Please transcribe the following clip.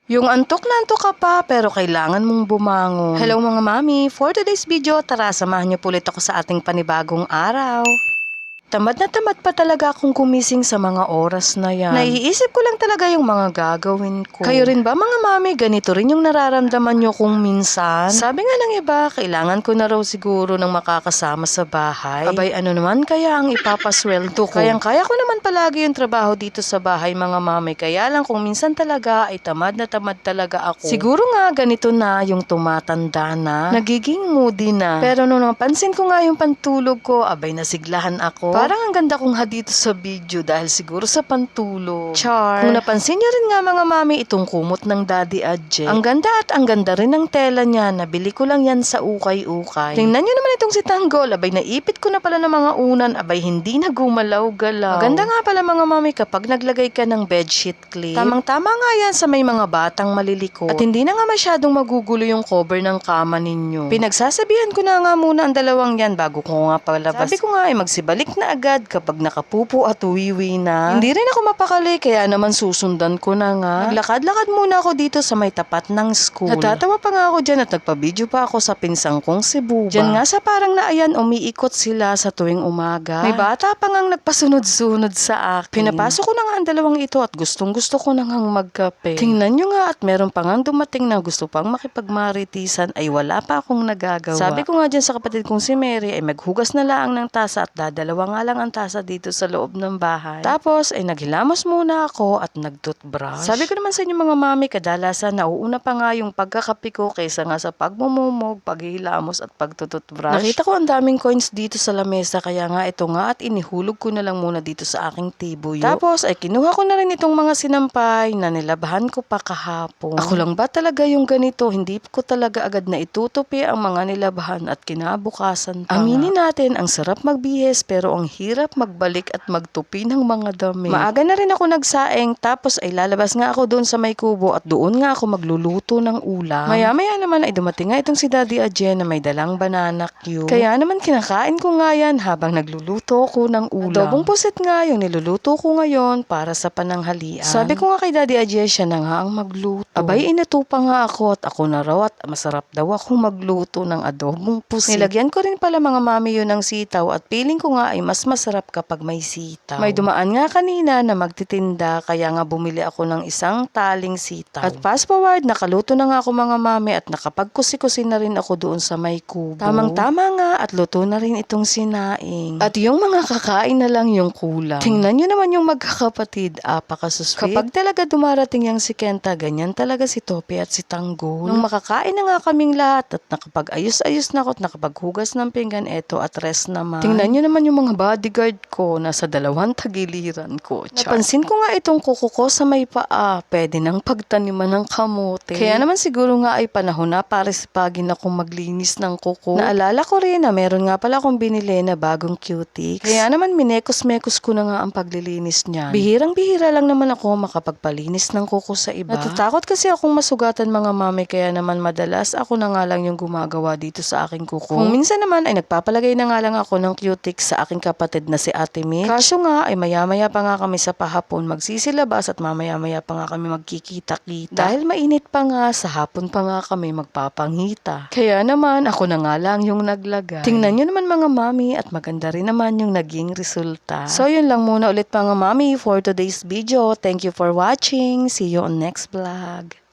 Yung antok na antok ka pa pero kailangan mong bumangon. Hello mga mami, for today's video, tara samahan niyo po ulit ako sa ating panibagong araw. Tamad na tamad pa talaga akong gumising sa mga oras na yan. Naiisip ko lang talaga yung mga gagawin ko. Kayo rin ba mga mami, ganito rin yung nararamdaman nyo kung minsan? Sabi nga ng iba, kailangan ko na raw siguro ng makakasama sa bahay. Abay ano naman kaya ang ipapasweldo ko? Kayang-kaya ko naman palagi yung trabaho dito sa bahay mga mami. Kaya lang kung minsan talaga ay tamad na tamad talaga ako. Siguro nga ganito na yung tumatanda na, nagiging moody na. Pero nung napansin ko nga yung pantulog ko, abay nasiglahan ako. Parang ang ganda kong dito sa video dahil siguro sa pantulog. Char! Kung napansin nyo rin nga mga mami, itong kumot ng Daddy Adje. Ang ganda at ang ganda rin ng tela niya. Nabili ko lang yan sa ukay-ukay. Tingnan nyo naman itong si Tanggol. Abay naipit ko na pala ng mga unan. Abay hindi na gumalaw-galaw. Maganda nga pala mga mami kapag naglagay ka ng bedsheet clip. Tamang-tama nga yan sa may mga batang malilikot. At hindi na nga masyadong magugulo yung cover ng kama ninyo. Pinagsasabihan ko na nga muna ang dalawang yan bago ko nga palabas. Sabi ko nga ay magsibalik na agad kapag nakapupo at uwiwi na. Hindi rin ako mapakali kaya naman susundan ko na nga. Naglakad-lakad muna ako dito sa may tapat ng school. Natatawa pa nga ako dyan at nagpa-video pa ako sa pinsang kong si Buba. Dyan nga sa parang naayan umiikot sila sa tuwing umaga. May bata pa ngang nagpasunod-sunod sa akin. Pinapasok ko na nga ang dalawang ito at gustong-gusto ko nang magkape. Tingnan nyo nga at meron pa ngang dumating na gusto pang makipagmaritisan ay wala pa akong nagagawa. Sabi ko nga dyan sa kapatid kong si Mary ay maghugas na lang ng tasa at dadalawa nga lang ang tasa dito sa loob ng bahay. Tapos ay naghilamos muna ako at nagtoothbrush. Sabi ko naman sa inyo mga mami, kadalasan nauuna pa nga yung pagkakape ko kaysa nga sa pagmumumog, paghihilamos at pagtutoothbrush. Nakita ko ang daming coins dito sa lamesa kaya nga ito nga at inihulog ko na lang muna dito sa aking tibuyo. Tapos ay kinuha ko na rin itong mga sinampay na nilabahan ko pa kahapon. Ako lang ba talaga yung ganito? Hindi ko talaga agad na itutupi ang mga nilabahan at kinabukasan pa. Aminin natin, ang sarap magbihis pero ang hirap magbalik at magtupi ng mga damit. Maaga na rin ako nagsaing tapos ay lalabas nga ako doon sa may kubo at doon nga ako magluluto ng ulam. Maya-maya naman ay dumating nga itong si Daddy Adje na may dalang banana cue. Kaya naman kinakain ko nga yan habang nagluluto ko ng ulam. Adobong pusit nga yung niluluto ko ngayon para sa pananghalian. Sabi ko nga kay Daddy Adje siya na nga ang magluto. Abay inutupa nga ako at ako na raw at masarap daw akong magluto ng adobong pusit. Nilagyan ko rin pala mga mami yun ng sitaw at feeling ko nga ay mas masarap kapag may sitaw. May dumaan nga kanina na magtitinda kaya nga bumili ako ng isang taling sitaw. At fast forward, nakaluto na nga ako mga mami at nakapagkusi-kusi na rin ako doon sa may kubo. Tamang-tama nga at luto na rin itong sinaing. At yung mga kakain na lang yung kulang. Tingnan nyo naman yung magkakapatid, apakasusweet. Kapag talaga dumarating yung si Kenta, ganyan talaga si Tope at si Tanggol. Nung makakain na nga kaming lahat at nakapag-ayos-ayos na ako at nakapaghugas ng pinggan, eto at rest naman. Tingnan nyo naman yung mga bodyguard ko nasa dalawang tagiliran ko. Napansin ko nga itong kuko ko sa may paa. Pwede nang pagtaniman ng kamote. Kaya naman siguro nga ay panahon na para sipagin akong maglinis ng kuko. Naalala ko rin na meron nga pala akong binili na bagong cutics. Kaya naman minekos-mekos ko na nga ang paglilinis niyan. Bihirang-bihira lang naman ako makapagpalinis ng kuko sa iba. Natatakot kasi akong masugatan mga mami kaya naman madalas ako na nga lang yung gumagawa dito sa aking kuko. Kung minsan naman ay nagpapalagay na nga lang ako ng cutics sa aking kapatid na si Ate Mitch. Kaso nga ay maya-maya pa nga kami sa pahapon magsisilabas at mamaya-maya pa nga kami magkikita-kita. Dahil mainit pa nga, sa hapon pa nga kami magpapangita. Kaya naman ako na nga lang yung naglagay. Tingnan nyo naman mga mami at maganda rin naman yung naging resulta. So yun lang muna ulit mga mami for today's video. Thank you for watching. See you on next vlog.